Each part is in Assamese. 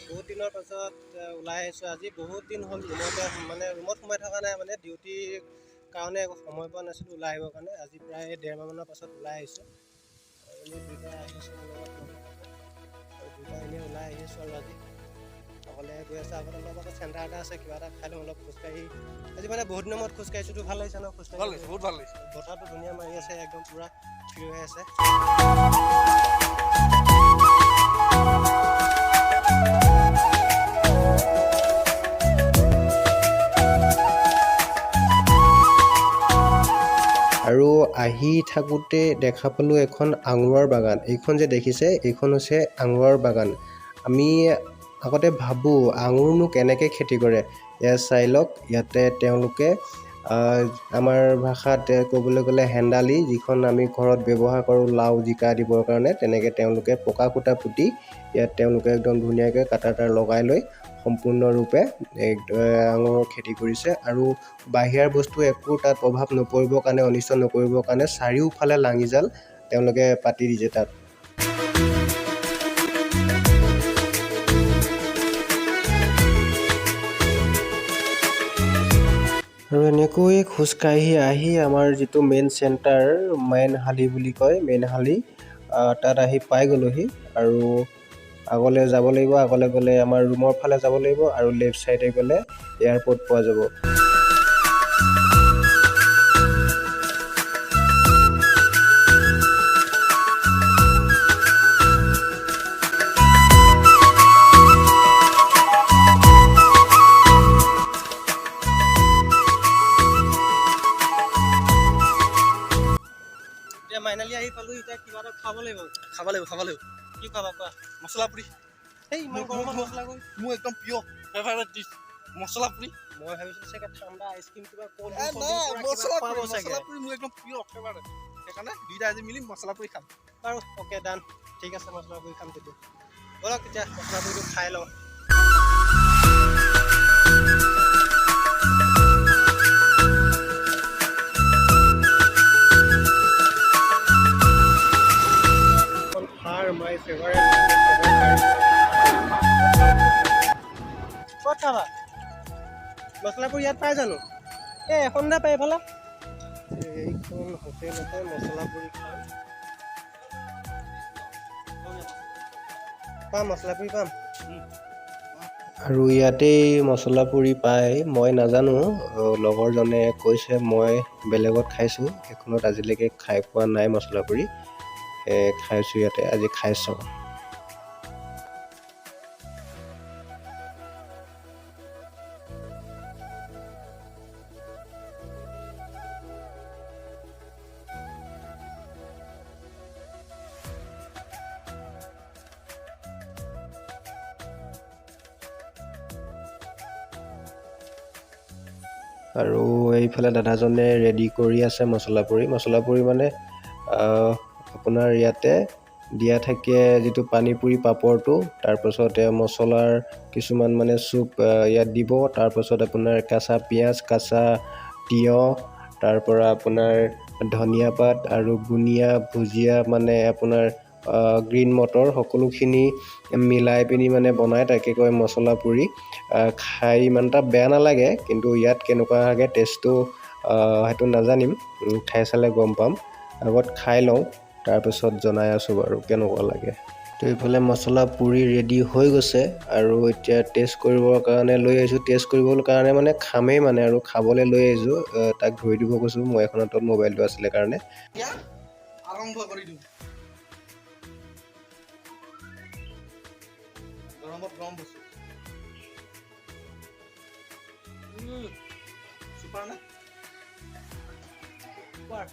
বহুত দিনৰ পাছত ওলাই আহিছোঁ আজি। বহুত দিন হ'ল ৰুমতে ৰুমত সোমাই থকা নাই ডিউটিৰ কাৰণে একো সময় পোৱা নাছিলোঁ ওলাই আহিবৰ কাৰণে। আজি প্ৰায় 1.5 মাহমানৰ পাছত ওলাই আহিছোঁ। এনেই দুইটা আহিছোঁ মোৰ লগত আৰু দুইটা এনেই ওলাই আহিছোঁ আৰু আজি অকলে গৈ আছে। আগত অলপ চেণ্টাৰ এটা আছে, কিবা এটা খাই লওঁ অলপ খোজকাঢ়ি। আজি বহুত দিনৰ মূৰত খোজকাঢ়িছোঁতো, ভাল লাগিছে ন খোজকাঢ়ি? ভাল লাগিছে, বহুত ভাল লাগিছে। বতাহটো ধুনীয়া মাৰি আছে, একদম পূৰা ফ্ৰী হৈ আছে। আৰু আহি থাকোঁতে দেখা পালোঁ এখন আঙুৰৰ বাগান। এইখন যে দেখিছে, এইখন হৈছে আঙুৰৰ বাগান। আমি আগতে ভাবোঁ আঙুৰনো কেনেকৈ খেতি কৰে। ইয়াত চাই লওক, ইয়াতে তেওঁলোকে আমাৰ ভাষাত ক'বলৈ গ'লে হেন্দালি, যিখন আমি ঘৰত ব্যৱহাৰ কৰোঁ লাও জিকা দিবৰ কাৰণে, তেনেকৈ তেওঁলোকে পকা খুটা পুতি ইয়াত তেওঁলোকে একদম ধুনীয়াকৈ কাটা তাঁৰ লগাই লৈ সম্পূৰ্ণৰূপে আঙুৰৰ খেতি কৰিছে। আৰু বাহিৰৰ বস্তু একো তাত প্ৰভাৱ নপৰিবৰ কাৰণে, অনিষ্ট নকৰিবৰ কাৰণে চাৰিওফালে লাঙি জাল তেওঁলোকে পাতি দিছে তাত। আৰু এনেকৈ খোজকাঢ়ি আহি আমাৰ যিটো মেইন চেণ্টাৰ, মেইনহালি বুলি কয়, মেইনহালি তাত আহি পাই গ'লোহি। আৰু আগলৈ যাব লাগিব, আগলৈ গ'লে আমাৰ ৰুমৰ ফালে যাব লাগিব, আৰু লেফ্ট ছাইডে গ'লে এয়াৰপৰ্ট পোৱা যাব। ফাইনেলি আহি পালোঁ, এতিয়া কিবা এটা খাব লাগিব। কি খাবা কোৱা? মছলা পুৰি। এই ইমান গৰমত মছলা পুৰি? মোৰ একদম প্ৰিয় ফেভাৰিট ডিছ মছলা পুৰি। মই ভাবিছিলোঁ চাগে ঠাণ্ডা আইচক্ৰীম কিবা মছলা পুৰি মোৰ একদম প্ৰিয় ফেভাৰিট। সেইকাৰণে দুইটা আজি মিলি মছলা পুৰি খাম। বাৰু অ'কে ডান, ঠিক আছে, মছলা পুৰি খাম তেতিয়া। ব'লক তেতিয়া মছলা পুৰিটো খাই লওঁ। My favorite. ক'ত খাবা? মছলা পুৰি ইয়াত পাই জানো? এখন দা পাই এইফালে। এইখন হোটেলতে মছলা পুৰি খাম। পাম মছলা পুৰি পাম। আৰু ইয়াতেই মছলা পুৰি পাই, মই নাজানো, লগৰজনে কৈছে, মই বেলেগত খাইছোঁ, সেইখনত আজিলৈকে খাই পোৱা নাই মছলা পুৰি। খাইছোঁ ইয়াতে, আজি খাই চাওঁ। আৰু এইফালে দাদাজনে ৰেডি কৰি আছে মছলা পুৰি মানে আপোনাৰ ইয়াতে দিয়া থাকে যিটো পানীপুৰি পাপৰটো, তাৰপাছতে মছলাৰ কিছুমান চুপ ইয়াত দিব, তাৰপাছত আপোনাৰ কাঁচা পিঁয়াজ, কাঁচা তিয়ঁহ, তাৰপৰা আপোনাৰ ধনিয়া পাত আৰু বুনিয়া, ভুজিয়া, আপোনাৰ গ্ৰীণ মটৰ, সকলোখিনি মিলাই পিনি বনায়, তাকে কয় মছলা পুৰি। খাই ইমান এটা বেয়া নালাগে, কিন্তু ইয়াত কেনেকুৱা লাগে টেষ্টটো সেইটো নাজানিম, খাই চালে গম পাম। আগত খাই লওঁ, তাৰপিছত জনাই আছোঁ বাৰু কেনেকুৱা লাগে। তো এইফালে মছলা পুৰি ৰেডি হৈ গৈছে, আৰু এতিয়া টেষ্ট কৰিবৰ কাৰণে লৈ আহিছোঁ। টেষ্ট কৰিবৰ কাৰণে খামেই আৰু খাবলৈ লৈ আহিছোঁ। তাক ধৰি দিব কৈছোঁ, মই এখন হাতত মোবাইলটো আছিলে কাৰণে। আৰম্ভ কৰি দিওঁ। গৰমত গৰম বস্তু চুপাৰ নে? চুপাৰ।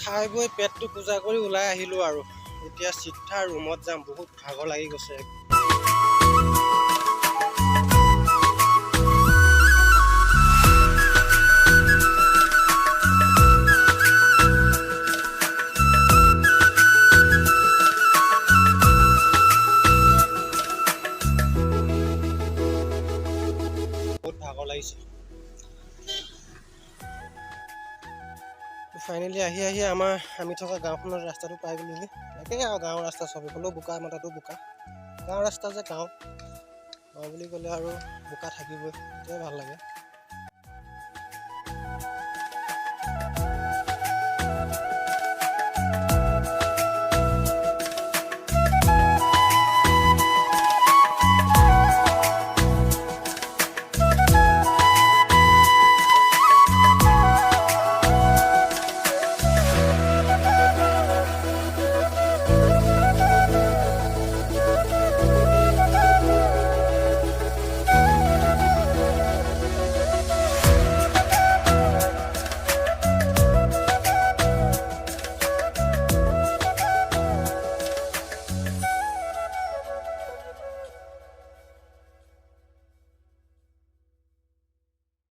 খাই বৈ পেটটো পূজা কৰি ওলাই আহিলোঁ আৰু এতিয়া চিধা ৰুমত যাম। বহুত ভাগৰ লাগি গৈছে। বহুত ভাগৰ লাগিছে। ফাইনেলি আহি আমি থকা গাঁওখনৰ ৰাস্তাটো পাই গ'লোহি। একেই আৰু গাঁৱৰ ৰাস্তা চব হ'লেও বোকা, আমাৰ তাতো বোকা। গাঁৱৰ ৰাস্তা যে গাঁও বুলি ক'লে আৰু বোকা থাকিবই, সেইটোৱে ভাল লাগে।